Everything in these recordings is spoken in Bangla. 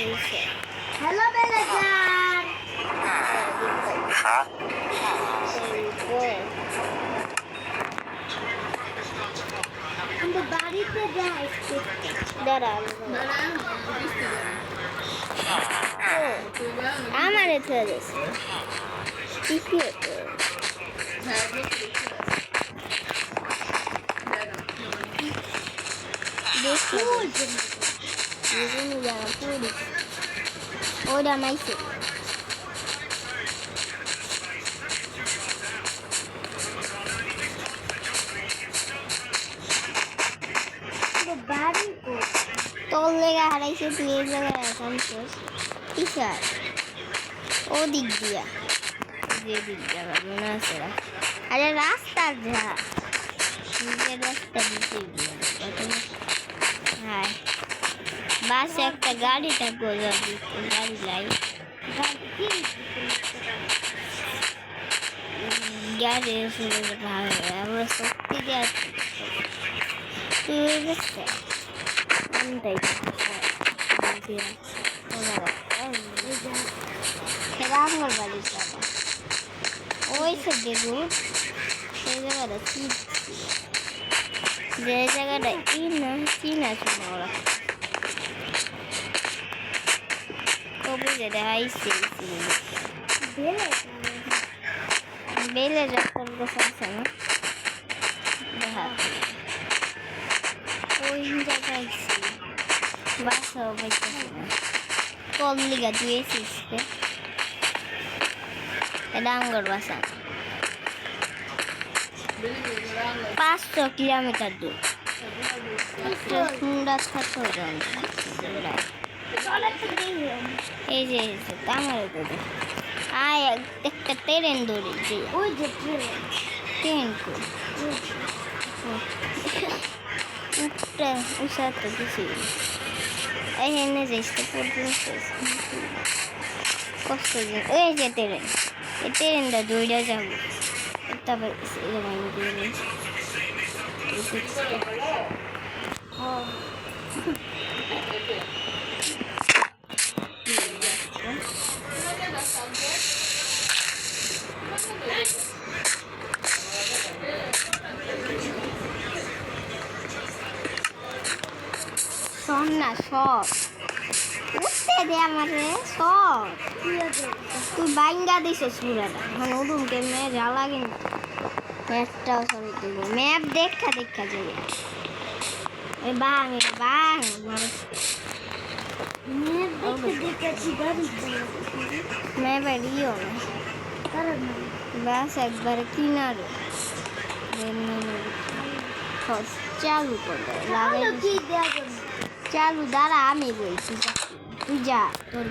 হ্যালো বেলাজান আমরা বাড়িতে যাই দাঁড়ান আমার এতে গেছে কি ওটা মাইছে তোর লেগে হারাইছে তুই এই জায়গায় আসানছিস কিসার ও দিক দিয়া যে দিক দিয়া মনে আছে আরে রাস্তার যা নিজের রাস্তা দিতে গিয়া হ্যাঁ বাস একটা গাড়িটা করে গাড়ি লাই গাড়ি ভালো আমরা শক্তি যাচ্ছি তুই গেছে রামগর বাড়ি যাবো ওই সব দেখুন সেই জায়গাটা যে জায়গাটা চিনা শোনা ওরা কবুলে দেখাইছে বেলে যখন আছে না দেখা ওই জায়গায় বাসাও পাইতেছে না কম লিগা তুই এসিস এটা আঙ্গর বাসা 500 কিলোমিটার দূর সুন্দর থাকতে এই যে আমার আয় একটা ট্রেন ধরে যে ওই যে ট্রেন উসাতে কিছু এখানে যাইস কষ্ট ওই যে ট্রেন এই ট্রেনটা দৌড়ে যাবো তারপর শোন না সব উঠতে দে আমারে সব তুই বাইঙ্গা দিছে সুরাটা এখন উঠুন কেমনে জ্বালা কিন্তু ম্যাপটাও সবাই দেবো ম্যাপ দেখা যাবে বাং ম্যাপ এড়িও বাস একবারে কিনারে চালু করবে চালু দাঁড়া আমি বলছি তুই যা তোর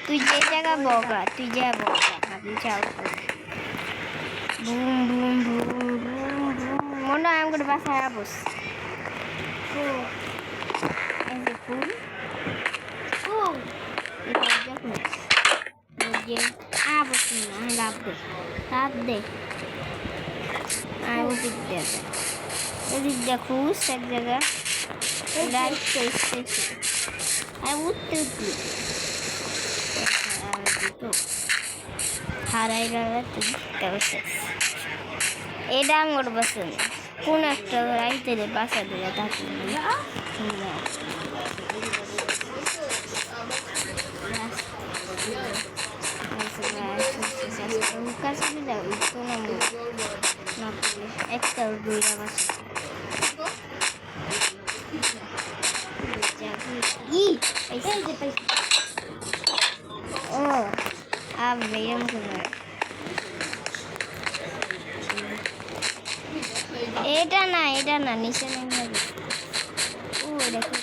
তুই যে জায়গা বগা তুই যা বগা আমি চালু করবি boom boom boom boom boom মনে হয় আমি করে বাসায় বস ফুল আবস না লাভ দে আর ওদিক দিয়ে খুশ এক জায়গা আর উঠতে হারাই গেল এটা আঙুর বাসন কোন একটা রাইতে বাসা দিলে তাকে একটা দুইটা বাসা ও আমি এটা না নিচে নেমে ও দেখো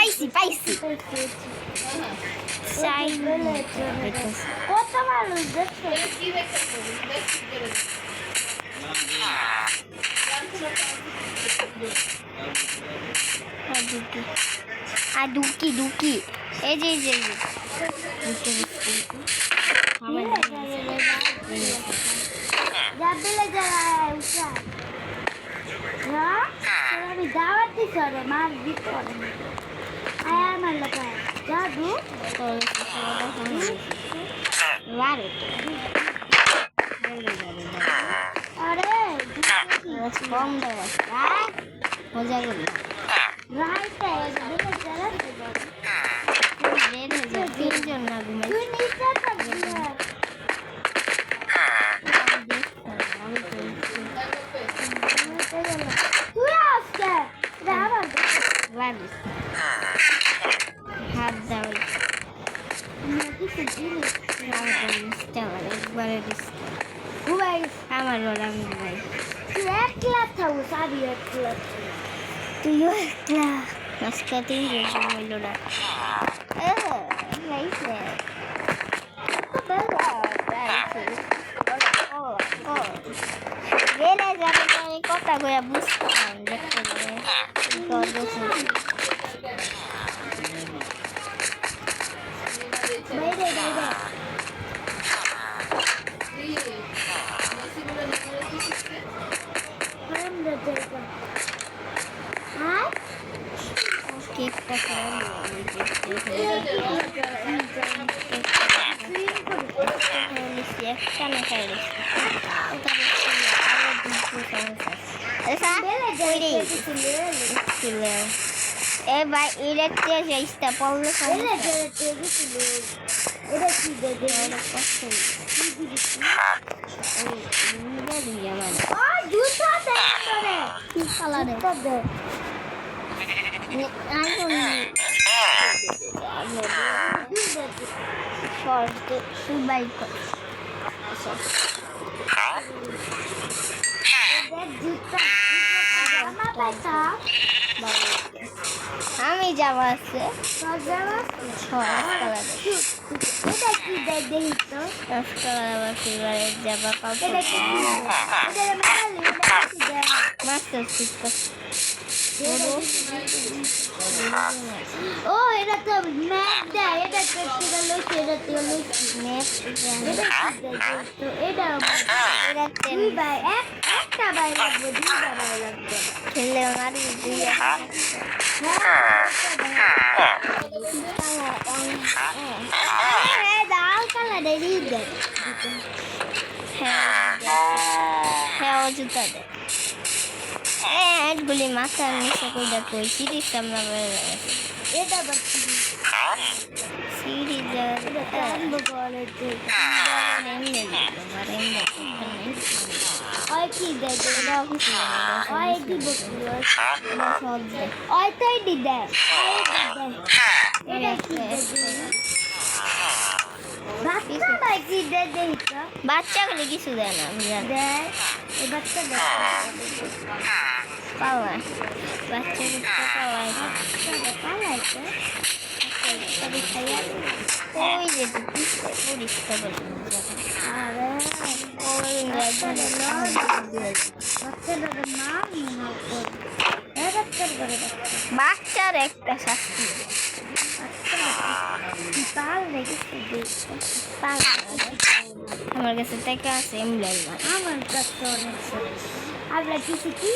এটি পাইছি কত মানুষ দেখছে দুকি এই যে যাবে পিছরে মার ভিতরে আয়া মারলো পায় জাদু আরে কম দেওয়া মজা করি রাইতে দিলে চালাতে পারে রেড হয়ে যায় তিনজন না ঘুমাই তুই নিচে থাকবি তুই আসছে রাবার হাত দাও কিছু জিনিস একবারে দিস ঘুমাই আমার ওরা আমি ভাই তুই একলা থাকুস আমি একলা তুইও একলা আজকে তিনজন ঘুমাইল না গেলে যাবে আমি কথা কইয়া বুঝতাম দেখতে বাইরে বাইরে হ্যাঁ কেকটা খাওয়া একটা না খাই এ ভাই ইলেকট্রিক যাইস্তা পড়লে এটা কি দেখে জুতা দেখ কি কালারে আমি যাবো আছে এটা কি দেখে তো যাবা কাউকে মাস্টার ও এটা তো ম্যাপ দেয় এটা করতে গেল সেটা তো ম্যাপ তো এটা দুই ভাই একটা ভাই লাগবে দুইটা ভাই লাগবে খেলে আমার দুই দাও কালা দেরি দেয় হ্যাঁ ও জুতা দে এগুলি মাথার নিচে করে দেখো সিঁড়ির সামনে এটা আবার সিঁড়ি ওই কি দেয় ওই দিব ওই তাই দি দেয় এটা কি বাচ্চা ভাই কি দেয় দেখিটা বাচ্চাগুলি কিছু দেয় না দেয় এই বাচ্চা দেয় পাওয়া বাচ্চাগুলি পাওয়ায় পালাইছে ওই যে পরিষ্কার করে আরে বাচ্চাদের নাম বাচ্চার একটা শাস্তি পাল রেখেছি আমার কাছে টাকা আছে এমলাই না আমার কাছে অনেক আমরা কিছু কি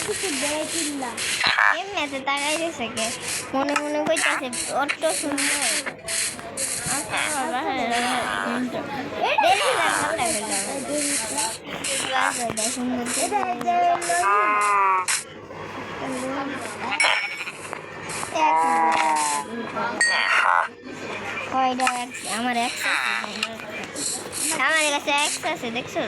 কিছু দেয় কিনলাম এমনিতে তাকাই গেছে কে মনে মনে কইতাছে অত সুন্দর আমার কাছে এক্স আছে দেখছো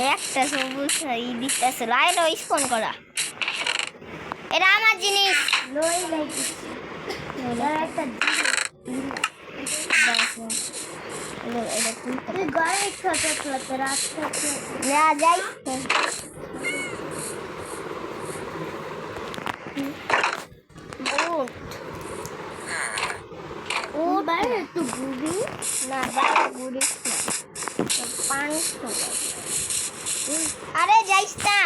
একটা সবুজ দিতেছে লাইট স্পন করা এটা আমার জিনিস যাই তো গুবি না দাঁড়া ঘুরিস না পাঁচ আরে যাইস না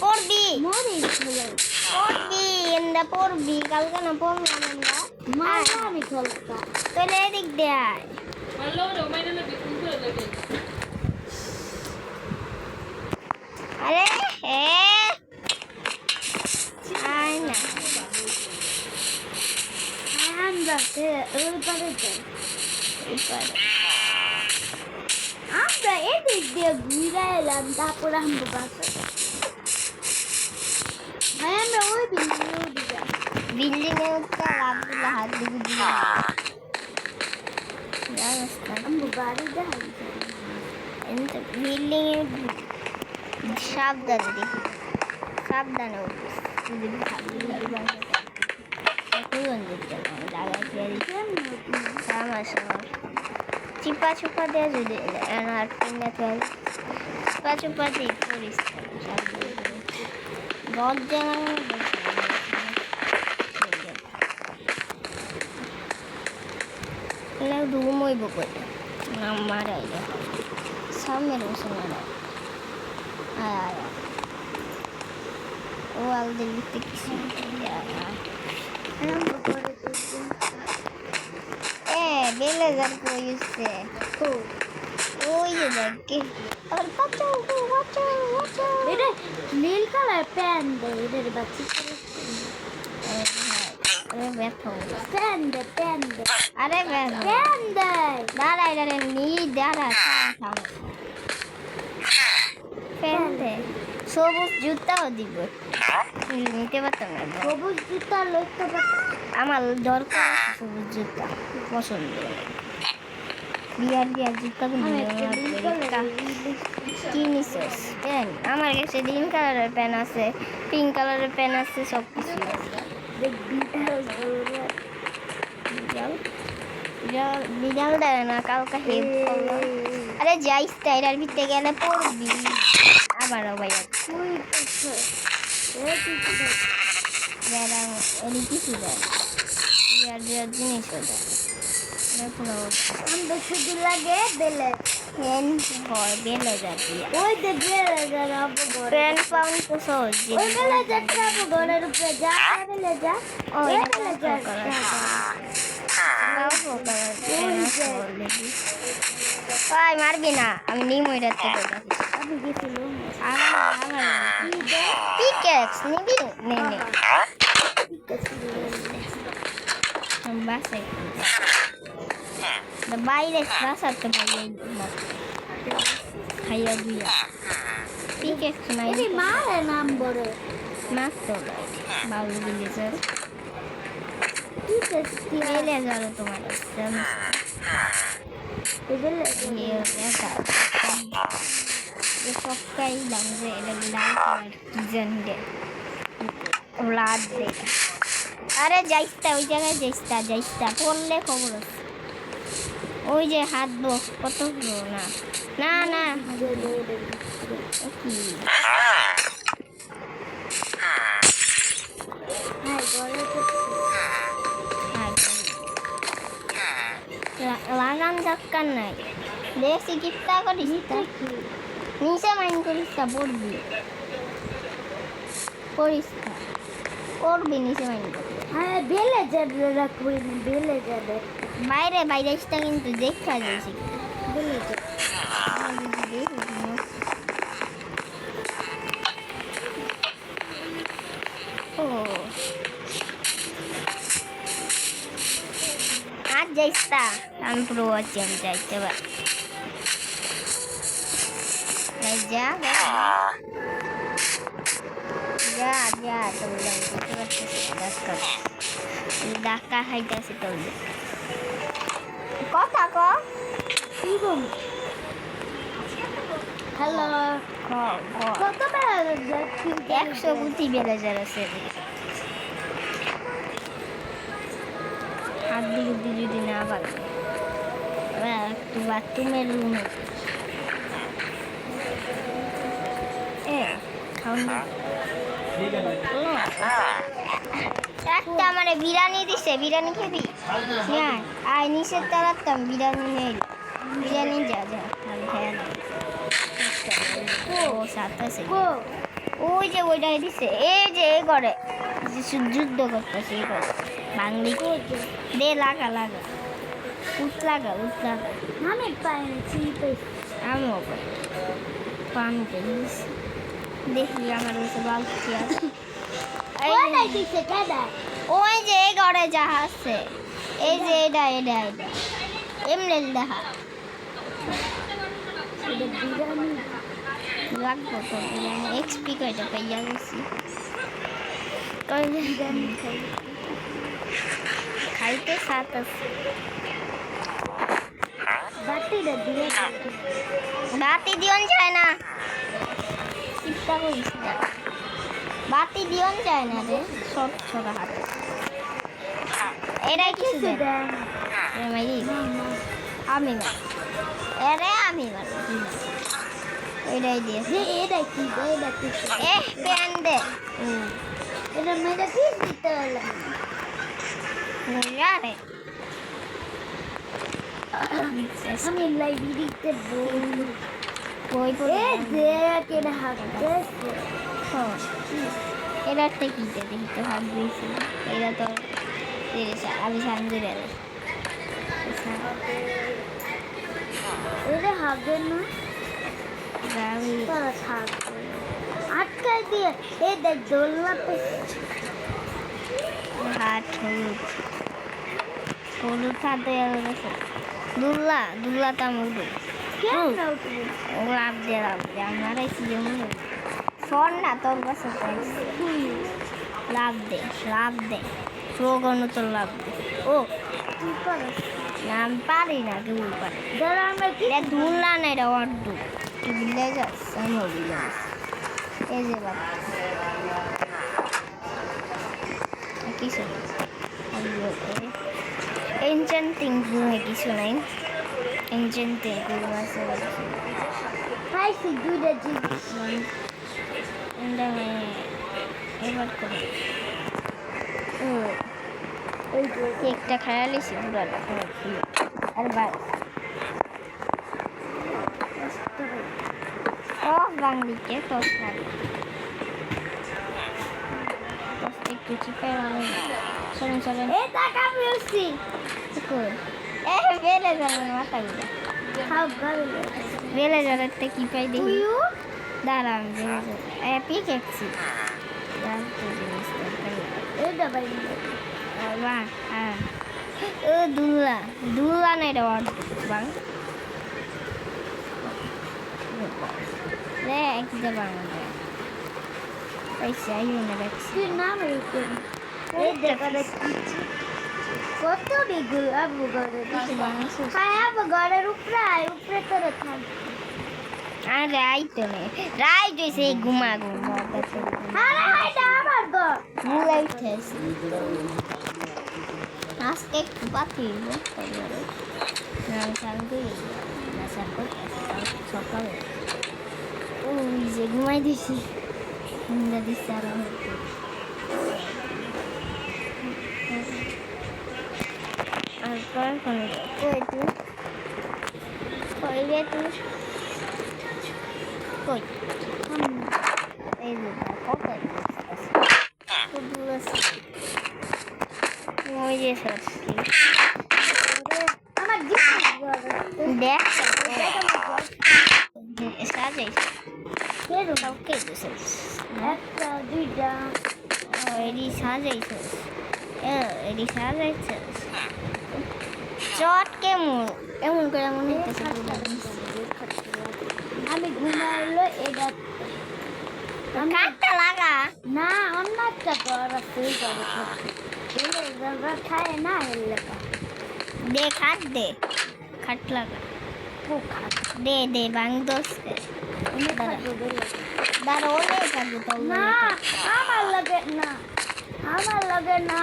পড়বি মরে খেলে পড়বি এন্দা পড়বি কালকে না পড়লাম আমরা মারা আমি খেলতা তোলে এদিক দেয় আরে আয় না আমরা ওই পারে যাই আমরা এদিক দিয়ে ঘুরে এলাম তারপর আমরা বাসা ভাই আমরা ওই বিল্ডিং বিল্ডিং এ উঠতে লাগলো হাত দিকে দিয়ে আমরা বাড়ি যাই বিল্ডিং এ সাবধানে দেখি সাবধানে উঠিস যদি ভাবি চিপা চুপা দিয়ে যদি আর চিপা চুপা দিয়ে করিস দরজা রুম হইব করে নাম্বার আইলে সামনের বসে মারা ও আলদের ভিতরে কিছু বেলে যার কইছে ওই যে দেখে আর বাঁচাও এটা নীল কালার প্যান দেয় এদের বাচ্চা আরে ব্যথা প্যান দে আরে ব্যথা প্যান দেয় দাঁড়াই নি দাঁড়া প্যান দে সবুজ জুতাও দিব নিতে পারতাম না সবুজ জুতা লইতে পারতাম আমার দরকার সবুজ জুতা পছন্দ বিয়ার জুতা কি নিছিস প্যান আমার কাছে গ্রিন কালারের প্যান আছে পিঙ্ক কালারের প্যান আছে সব কিছু বিড়াল দেয় না কালকে হেল্প করলো আরে যাইস টাইরার ভিতরে গেলে পড়বি আবার ভাইয়া কিছু দেয় বিয়ার জিনিসও দেয় আমরা শুধু লাগে বেলে ফ্যান হয় বেলে যাবি ওই যে বেলে যারা ফ্যান পাউন্ড তো সহজ ওই বেলে যাচ্ছে ঘরের উপরে যা বেলে যা ওই বেলে যা মারবি না আমি নিম ওই রাত থেকে আমি গেছিলাম পিকেক্স নিবি নে বাসায় বাইরে বাসাতে খাইয়া দিয়া পিকেক্স নাই মারে নাম বড় মাছ তো বাবু বিলেজার বিলেজার তোমার সবটাই দাম যে এটা লাল কিজন দে লাদ দে আরে যাইস্তা ওই জায়গায় যাইস্তা পড়লে খবর আছে ওই যে হাত বো কত না না কি লাগান দরকার নাই দেখছি কিপ্তা করিস নিচে মাইন করিস পড়বি নিচে মাইন করবি হ্যাঁ বেলে যাবে রাখবি বেলে যাবে বাইরে আসতে কিন্তু দেখা যাইছি বেলে যাবে ও আজ যাইস্তা আমি পুরো আছি আমি যাইতে পারি যা তো ডাক্কা খাইতেছি তো কথা ক হ্যালো কত বেলা 100 গুটি বেলা যারা আছে হাত দিয়ে যদি না পারে একটু বাথরুমের রুমে খাওয়া একটা আমার বিরিয়ানি দিছে, বিরিয়ানি খেবি? না আয় নিচে তাড়াতাম বিরিয়ানি নেই, বিরিয়ানি যা যা আমি খেয়ে নেব। ও সাতাশে ওই যে ওইটাই দিছে, এই যে এই করে যুদ্ধ করতেছে, এই করে বাংলি দে লাগা লাগা উঠ লাগা উঠ লাগা। আমি পাইছি আমিও পানিতে দিয়েছি, দেখি আমার কাছে বালতি আছে। ওটাই দিছে কেডা? ওই যে এই ঘরে যা আছে, এই যে এটা এটা এটা এমনি দেখা বিরিয়ানি লাগবো তো বিরিয়ানি। এক্সপি কয়টা পাইয়া গেছি, বিরিয়ানি খাই। খাইতে সাত আছে। বাটিটা দিয়ে বাতি দিয়ন যায় না, চিন্তা করিস না, বাতি দিয়ন যায় না রে, ছোট ছোট হাতে। এটাই কিছু কিছু দেয় দেন আমি না, এরে আমি মারি ওইটাই দিয়ে যে এটা কি এটা কি এ প্যান দে এটা মেয়েটা কি দিতে হলো রে আমি লাইব্রেরিতে বই পড়ে এ যে কেডা হাঁটতেছে এটা থেকে দেখি তো হাত দিয়েছি, এটা তো আমি সামনে রে এটা হাঁটবে না আমি তারা থাকবে আটকাই দিয়ে এ দেখ দোলনাতে হাত হলুদ হলুদ হাতে গেছে দুল্লা দুল্লা তামুডু কেন উঠবে লাভ দে আমার এই যেমন ফোন না তোর কাছে লাভ দে প্রগণ তো লাভ দে। ও কি করে না আমি পারি না, কেউ পারে দাঁড়া আমরা কি এটা দুল্লা না, এটা অর্ধ তুই বিলে যাস আমিও বিলে যাস। এই যে বাবা কিছু এনচেন্টিং কিছু নাই, এনচেন্টিং গুলো আছে খাইছি দুইটা জিনিস এবার করে ওই যে কেকটা খায়ালিছি পুরাটা আর বাস ও বাংলিকে টস লাগে একটু চিপে চলেন চলেন এ টাকা পেয়েছি এ বেলে যাবেন মাথাগুলো খাও গাড়ি বেলে যাবে কি পাই দেখি তুইও দাঁড়ান বেলে যাবে পিক একছি এটা ভাই হ্যাঁ ও দুল্লা দুল্লা নাই রে বাং রে একদম বাংলা পয়সা আইও না দেখছি তুই নাম রেখে এই দেখা দেখছি কত বিগুল আবু ঘরে হ্যাঁ আবু ঘরের উপরে তোর থাক আরে আইতো নে রাই জইছে ঘুমা ঘুমা আরে হাইটা আমার ঘর মুলাই উঠেছি আজকে একটু পাতি সকালে ওই যে ঘুমাই দিছি ঘুমা দিচ্ছে আর কই তুই কই রে তুই কই এই যে কই ওই যে আমার জিনিস দেখ সাজাইছে কেরো কাউকে দিছে একটা দুইটা এডি সাজাইছে এডি সাজাইছে চট কেমন এমন করে মনে হইতেছে আমি ঘুমাইলো এটা কাটটা লাগা না অন্য একটা ঘর আছে ওই ঘরে খায় না এলে দে খাট দে খাট লাগা দে দে বাং দোস দাঁড়া ওলে থাকবে তো না আমার লাগে না আমার লাগে না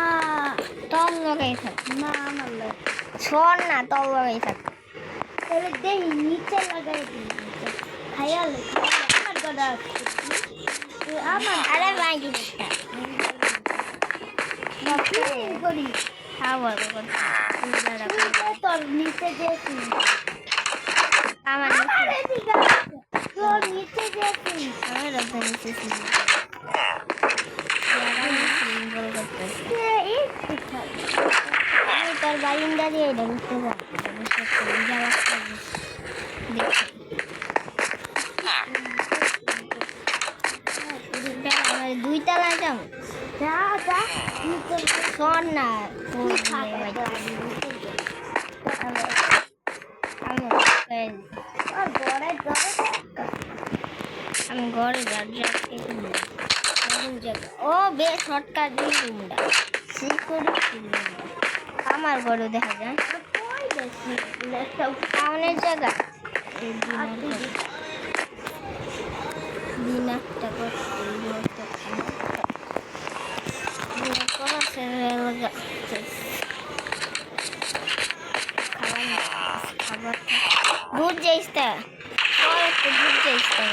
তল লাগাই থাক না আমার লাগে শোন না তল লাগাই থাক তাহলে দেখি নিচে লাগাই দিই খায়ালে আমার গদা আমার আরে ভাই করি আবার তোর নিচে গেছি আমার তোর নিচে গেছি আমার রক্ত নিচে ছিল সিঙ্গল করতেছে আমি তোর বারিন্দারি এটা উঠতে পারবো আমার 2 তলা যাম যা যা শোন না আমি ঘরে ও বেশ শর্টকাট দিয়ে রুমটা আমার ঘরে দেখা যায় টাউনের জায়গা দিন একটা করতে दूर जाइस्ता दूर जाइस्ता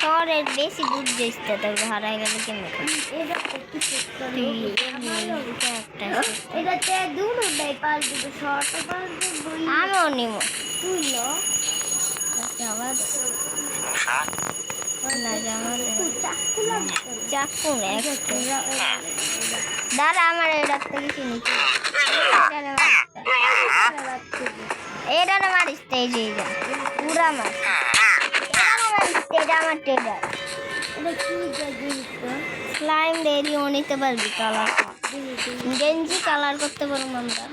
শহরের বেশি দূর যাইতে তবে হারাই গেলে কেমন আমিও নিব তুই চাকু দাঁড়া আমার এই ডাক্তার কিছু নিচ্ছে এটা না মারিস এই যে পুরা মার এটা আমার টেডার স্লাইম ডেরিও নিতে পারবি কালার গেঞ্জি কালার করতে পারবো আমরা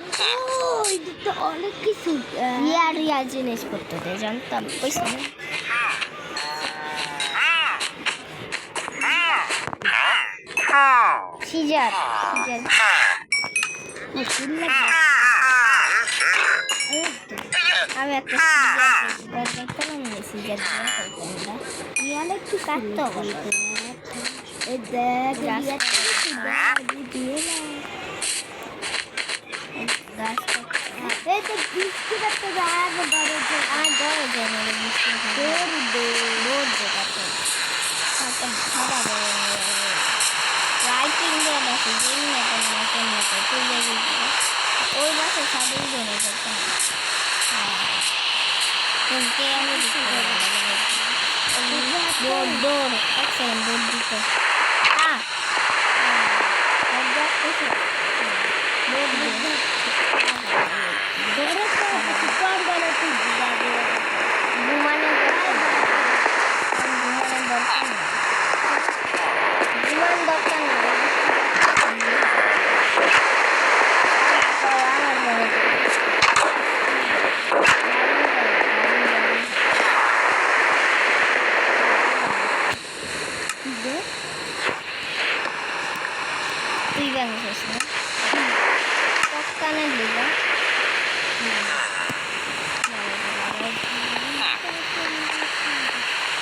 অনেক কিছু রিয়া জিনিস করতে দেয় জানতাম পয়সা নেই সিজার আমি একটা সিজার ইয়ালে একটু কাটতে হবে ওই বাসে সাদের জন্য দৌড় excellent দৌড় দিতে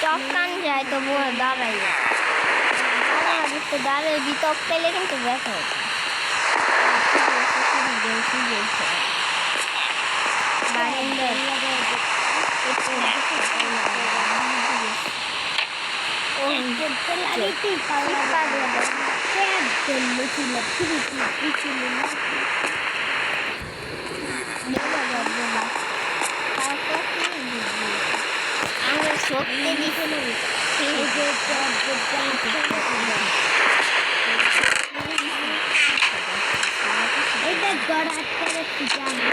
চক্কান যায় তো দাঁড়াই দাঁড়াই বিতক পেলে কিন্তু ব্যথা হতো আমরা শক্তি দিতে এটা গড়া আটকে জানি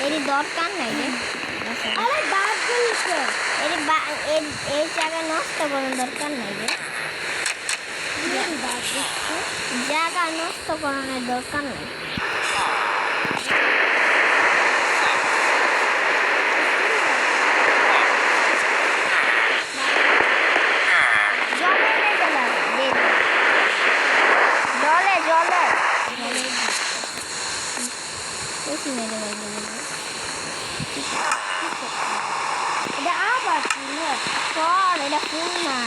এর দরকার নাই রে আরে দাঁত দিছে এই জায়গা নষ্ট করার দরকার নাই রে জায়গা নষ্ট করানোর দরকার নেই এটা আবার এটা ফুল না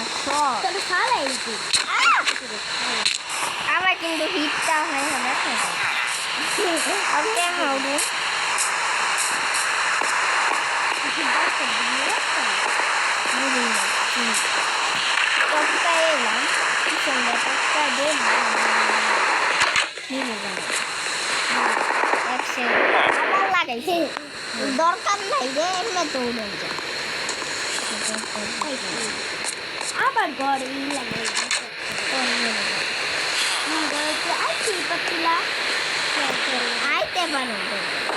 তোর খালাই আমার কিন্তু হিটটা হয় হবে ওকে মাউডু টপকা এলাম কি সুন্দর টপকা দেব আবার লাগাইছে দরকার নাই রে এমনি তো উড়ে যায় আবার ঘরে লাগে আইতে পারছিলা আইতে পারো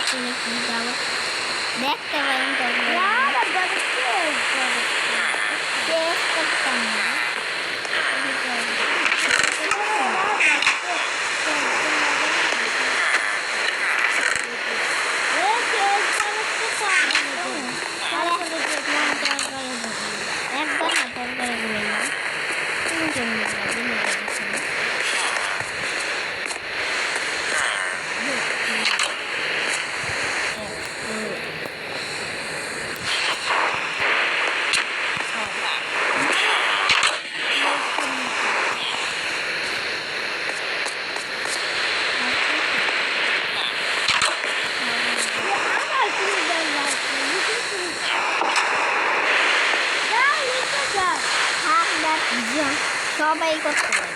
তুমি কি যাও দেখতে পারেন তো আবার ঘরে শেষ করতাম না একবার না তরকারি করে নিলাম তিনজন সবাই করতে পারে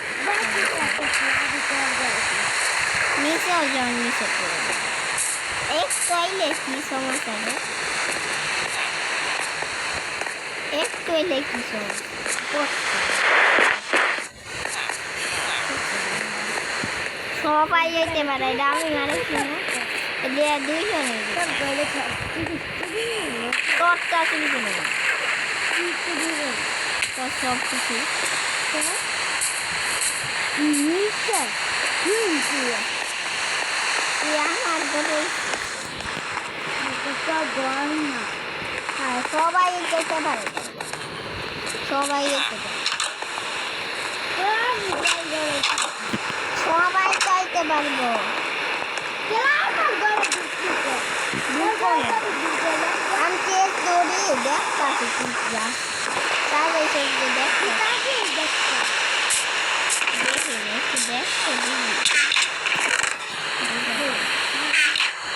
নিচেও যাও নিচে করে একটু আইলে কি সমস্যা রে একটু এলে কি সমস্যা সবাই যেতে পারে এটা আমি মারেছি না এটা দুইজনে তোরটা কিন্তু নেই তোর সব কিছু আমার হ্যাঁ সবাই যেতে পারে সবাই যেতে পারে সবাই চাইতে পারবো আমি চেস দৌড়ি দেখতে তাহলে সেগুলো দেখতে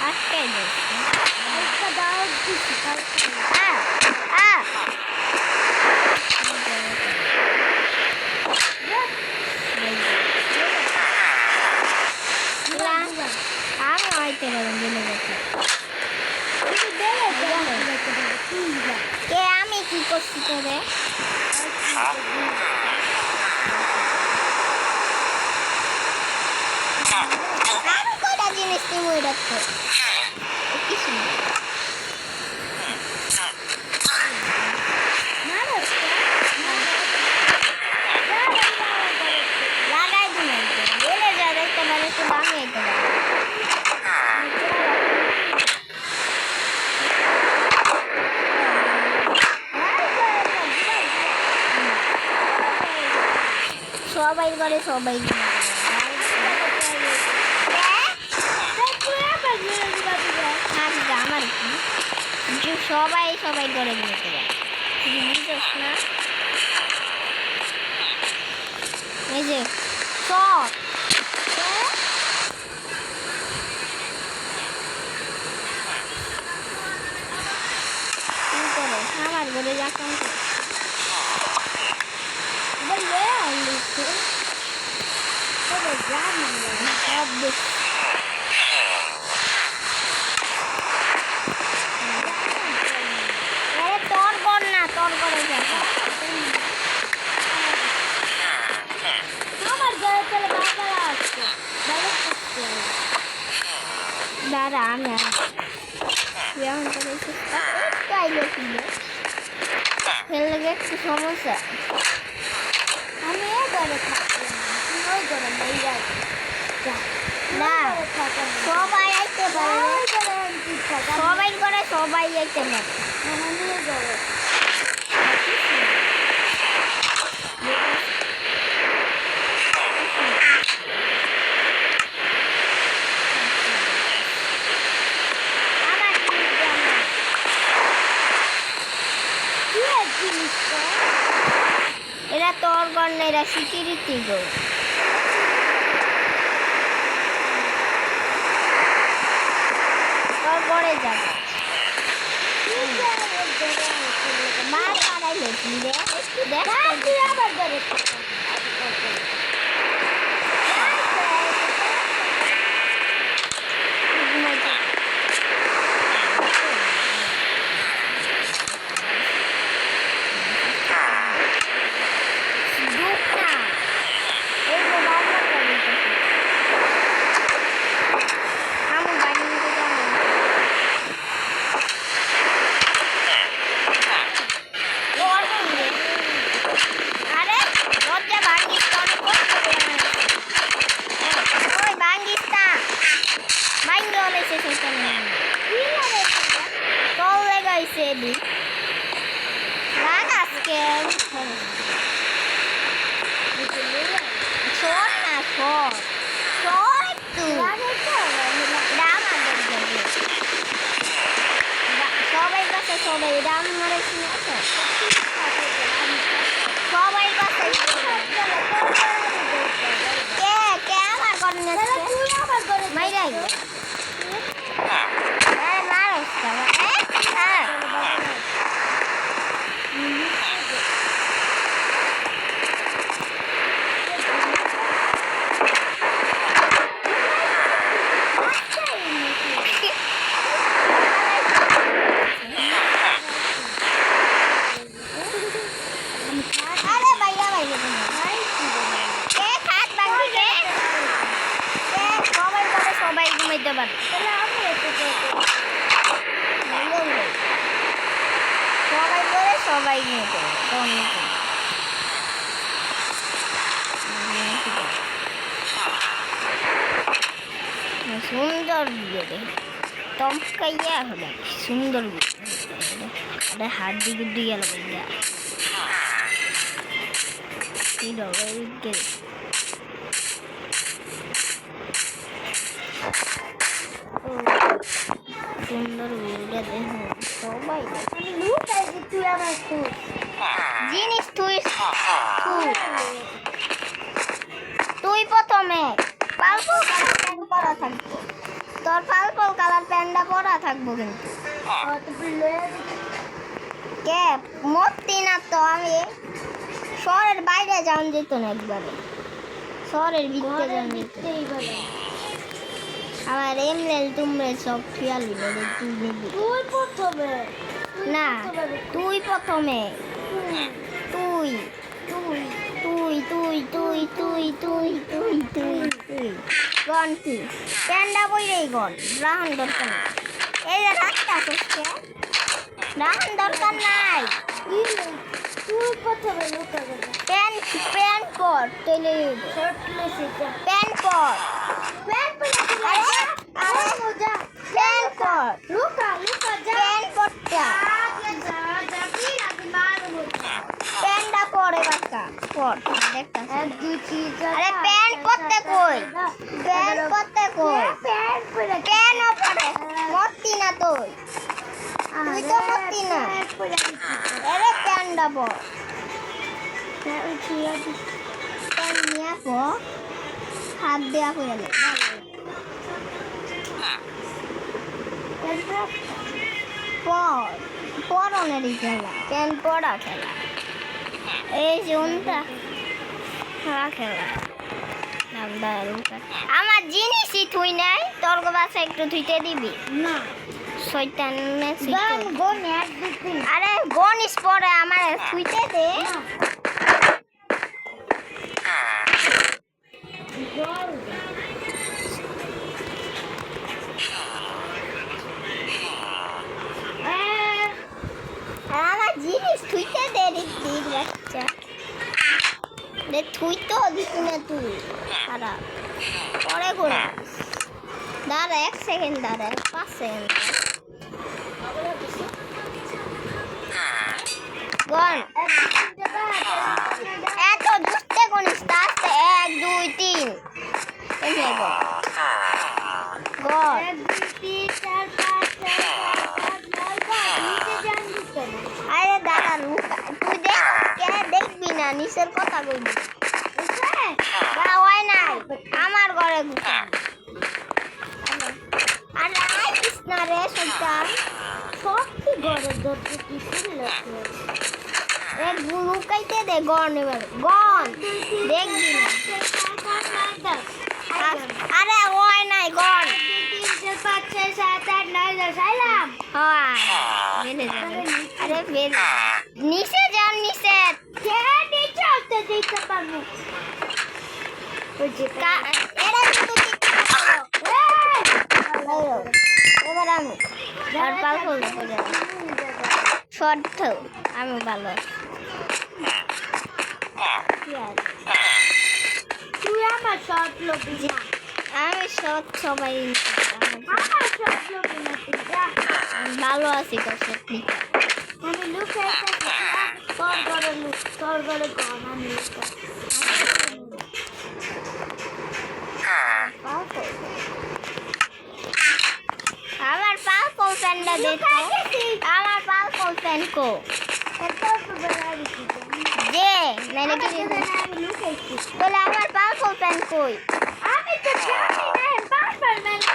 আটকাই আমি হইতে পারেন দিলে কে আমি কি করছি তোরে আমি কয়টা জিনিস তুমি রাখতো কিছু লাগাই দিন বলে যা দেখতে পারে তো আমি আইতে পারি সবাই করে সবাই আমার কি সবাই সবাই করে নিতে পারে বুঝছিস না এই যে সব কি করে আমার ঘরে যাতাম সব দেখছি তোর কর না তোর করে আমার ঘরে চলে বাবা আসছে দাদা আমি চাইলে ফেললে একটু সমস্যা আমি এ ঘরে থাকতাম ওই ঘরে নেই যাচ্ছি না সবাই আইতে পারে সবাই করে সবাই আইতে পারে এরা তোর গণ না, এরা সিকিউরিটি গো। তোর গড়ে যাবে মার পাড়াইলে তুই রে, একটু দেখ তুই আবার ধরে সবাই রাম মারে সবাই কাছে কে কে আমার করনে মাইরাই মারস সবাই নিয়ে সুন্দর বিয়ে তমকাইয়া হলে সুন্দর বিয়ে হাত দিকে দিয়ে গেল সুন্দর ভিউটা দেখো সবাই তুই আমার জিনিস তুই তুই প্রথমে পার্পল কালার প্যান্ট পরা থাকবো, তোর পার্পল কালার প্যান্টটা পরা থাকবো কিন্তু কে মরতি না তো। আমি শহরের বাইরে যাওয়া যেত না, একবারে শহরের ভিতরে যাওয়া যেত। আমার এমলেল তুমরে সব খেয়াল তুই নিবি প্রথমে না, তুই প্রথমে তুই তুই তুই তুই তুই তুই তুই তুই তুই গন তুই প্যান্ডা বইরেই গন রাহান দরকার নাই। এই যে রাখতে আসছে রাহান দরকার নাই। তুই প্রথমে লুকা প্যান্ট প্যান্ট পর তৈলে প্যান্ট পর প্যান্ট পর লুকা যা প্যান্ট পরটা প্যান্টটা পরে বাচ্চা পর দেখতা। আরে প্যান্ট করতে কই, প্যান্ট করতে কই, কেন পরে মরতি না তুই, তুই তো মরতি না। আরে প্যান্টটা পর প্যান্ট নিয়ে পর হাত দেওয়া করে নে পর পরনেরই খেলা প্যান্ট পরা খেলা। এই জুনটা খেলা আমার জিনিসই থুই নাই, তোর বাসা একটু থুইতে দিবি না শয়তান। গন আরে গনিস পরে আমার থুইতে দে। আমার জিনিস থুইতে দে দিক বাচ্চা রে, থুই তো দিস না তুই খারাপ পরে করে দাঁড়া 1 সেকেন্ড দাঁড়া 5 সেকেন্ড গন এত দুষ্টে করিস না, আস্তে 1 2 3 এই যে গন 1 2 3 4 5 6 7 8 9 10 আরে দাঁড়া লুকা তুই দেখ কে দেখবি না নিচে নিচের কথা কইবি না হয় নাই আমার ঘরে ঢুকে আরে আইস না রে শয়তান সব কি ঘরের দরজা কি খুললে এক গুলু কাইতে দে গন এবার গন দেখবি না আরে হয় নাই গন 3 4 5 6 7 8 9 10 আইলাম হয় বেলে যাবে আরে বেলে নিচে যান নিচে কে নিচে উঠতে দিতে পারবো ওই যে এরা কিন্তু এবার আমি আর পাল ফুল করে শর্ট আমি ভালো তুই আমার শর্ট লোবি যা আমি শর্ট সবাই আমার শর্ট লোবি না তুই যা ভালো আছি তো সত্যি আমি লুকে তোর ঘরে গন আমি লুকে আমার পাল ফুল প্যান্টটা দে তো আমার পাল ফুল প্যান্ট কো দে নাইলে কি আমি লুকাইছি বলে আমার পাল ফুল প্যান্ট কই আমি তো জানি না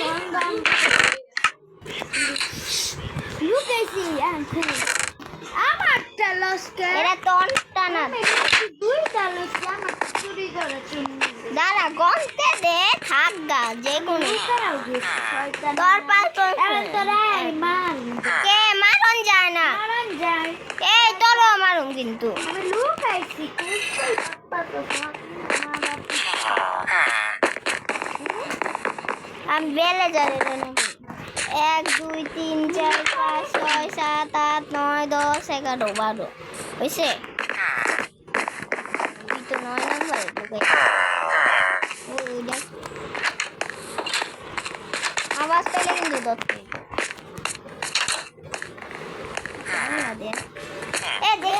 বারবার লুকাইছি আমারটা লস্কে এটা তো অনটা না দুইটা লস্কে আমার চুরি করে দাঁড়া গন্তে দে থাক গা যে কোনো তোর পাল ফুল কে মারন যায় না এই তোরও মারুম কিন্তু আমি লুকাইছি আমি বেলে যাবে 1 2 3 4 5 6 7 8 9 10 11 12 হয়েছে তুই তো 9 নাম্বারে ঢুকে ওই দেখ আওয়াজ পেলে কিন্তু ধরতে এ দেখ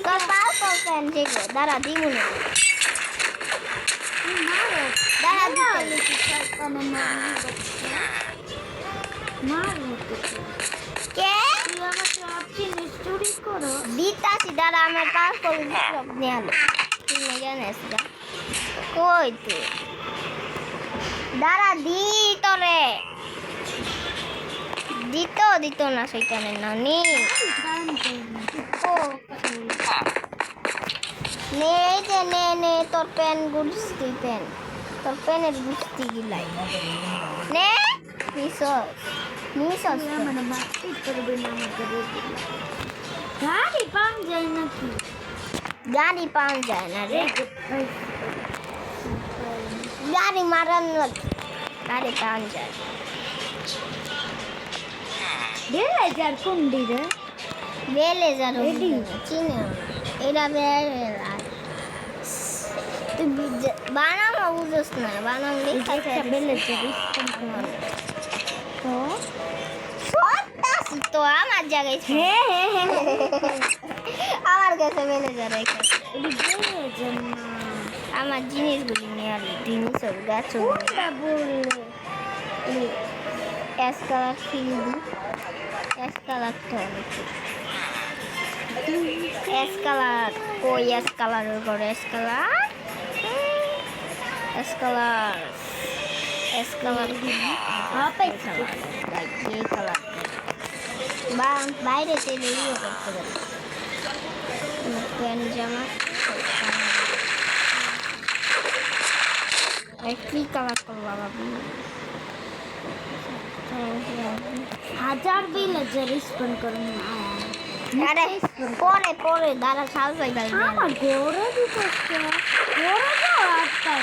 তোর পাও কখন যেগুলো দাঁড়া দিমুনে দাঁড়া কে দিতাছি দাঁড়া আমার পাও কখন নিয়ে আলো তুই জানিস না কই তুই দাঁড়া দি তোরে দিত না সেইখানে না নি নে তোর পেন গুস্তি পেন তোর পেনের গুস্তি গিলাই নে নিস মানে মারপিট করবে না আমাকে গাড়ি পাওয়া যায় নাকি গাড়ি পাওয়া যায় না রে গাড়ি মারান গাড়ি পাওয়া যায় বেলে যার কোন দিরে বেলে যার চিনে এটা বেলে তুই বানামো বুঝোস না বানাম বেলে তো সত্যাসি তো আমার জায়গায় আমার কাছে বেলে যার আমার জিনিসগুলি নিয়ে আর জিনিস গাছ এসকালার ফিল দি এসকালারটা এসকালার কই এসকালারের ঘরে এসকালার এই কালার বাইরে চলে ইয়ে করতে পারি প্যান্ট জামা কি কালার করবো বাবা 1000 বিলে যে রিসপন্ড করুন আরে পরে দাঁড়া সাল পাই গাড়ি আমার ঘরে দিতে ঘরে যাও একটা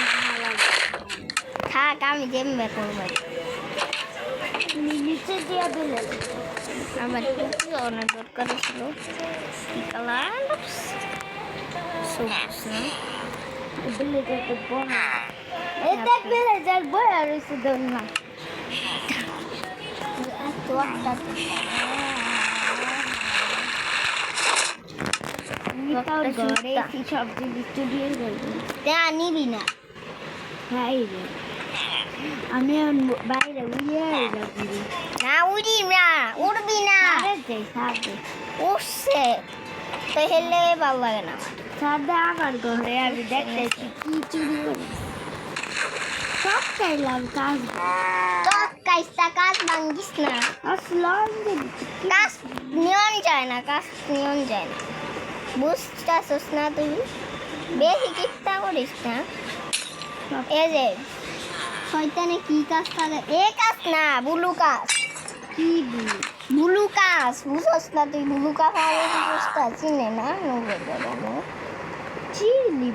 থাক আমি জেমবে করবো নিচে দিয়ে দিলে আমার টুপি অনেক দরকার ছিল কি কালার সবুজ না বিলে যেতে বড় এই দেখ বিলে যার বই আর এসে দন না তো একটা ঘরে সব জিনিস চুরিয়ে যাবে নিবি না বাইরে আমি বাইরে উড়িয়ে যাবি না উড়ি না উড়বি না যাই সাথে উঠছে তো হেললে ভালো লাগে না আমার। সাদা আমার ঘরে আমি দেখতেছি কি চুরি করে সব চাইলাম কাজ তো কাজটা কাজ ভাঙ্গিস না, আসলাম কাজ নিয়ন যায় না, কাজ নিয়ন যায় না, বুঝতেছিস না তুই? বেশি চিন্তা করিস না। এই যে শয়তানে কি কাজ করে, এ কাজ না বুলু কাজ, কি বুলু কাজ বুঝছ না তুই? বুলু কাজ আগে বুঝতে চিনে না নগর বাবা চিনি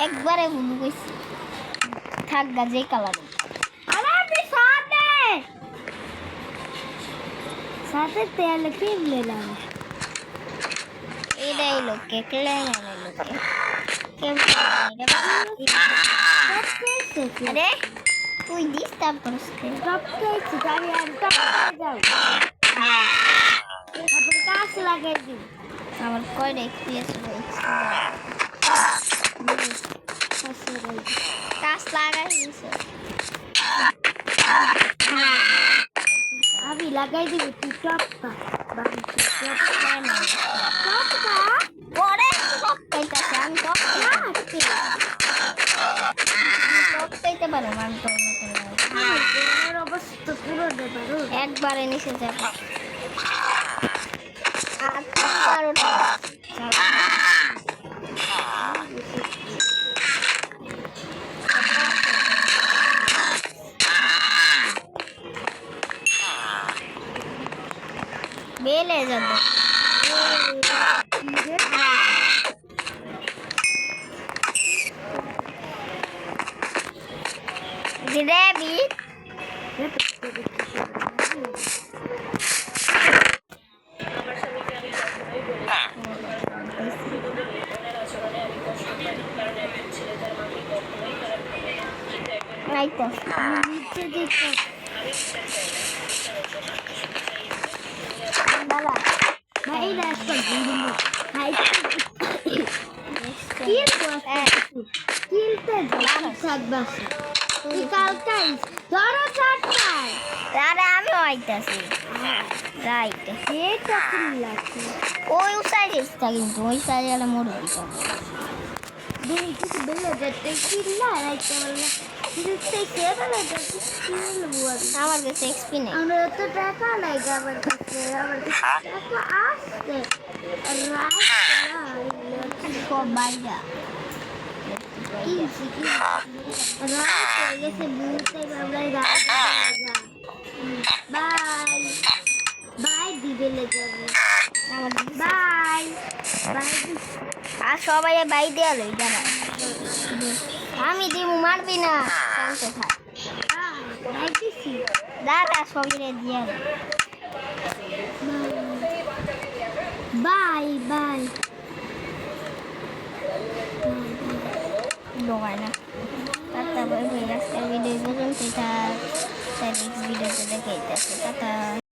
একবারে বুলু কইছি থাক গা যে কালার সাথে তেল কিনলে না এটাই লোকে কেলে মানে লোকে আরে তুই ডিস্টার্ব করিস কেন? টপ খেয়েছি আমি আর টপ খেয়ে যাও তারপরে কাজ লাগাই দিই আমার কয়টা এক্সপিরিয়েন্স হয়েছে, কাজ লাগাই দিয়েছে। আমি লাগাই দিবি তুই টপটা পরে টপ খাইতেছে, আমি টপ খাইতে পারো আমি তো অবস্থা পুরো ব্যাপার একবারে নিচে যাবো আর 12টা বেলে যাবে জিরেবি নাই তো নিচে দিতে দাদা ভাই না একটা গুরুম ভাই কিলতে দাম থাকবা তুই কালকাই ধরো চারটায় আরে আমি আইতাছি রাইট এটা কিল্লাছি ওই সাইডে কিন্তু ওই সাইডে গেলে মরবি তো দুই কিছু বেলে যেতে কিল্লা রাইতে বললে কিন্তু সেই কেবলে যেতে কিলবো আমার কাছে এক্সপি নেই। আমরা তো টাকা নাই আমার কাছে টাকা আসছে সব বাইরা বাই বাই দিবেলে যাবে আমার বাই বাই আর সবাই বাই দেয়া লই দাঁড়া আমি দিব মারবি না শান্ত থাক বাই দিছি দাঁড়া সবাই দিয়া বাই বাই লোগায় না তারপরে আজকের ভিডিও পর্যন্ত এটা নেক্সট ভিডিওতে দেখাইতেছে টাটা।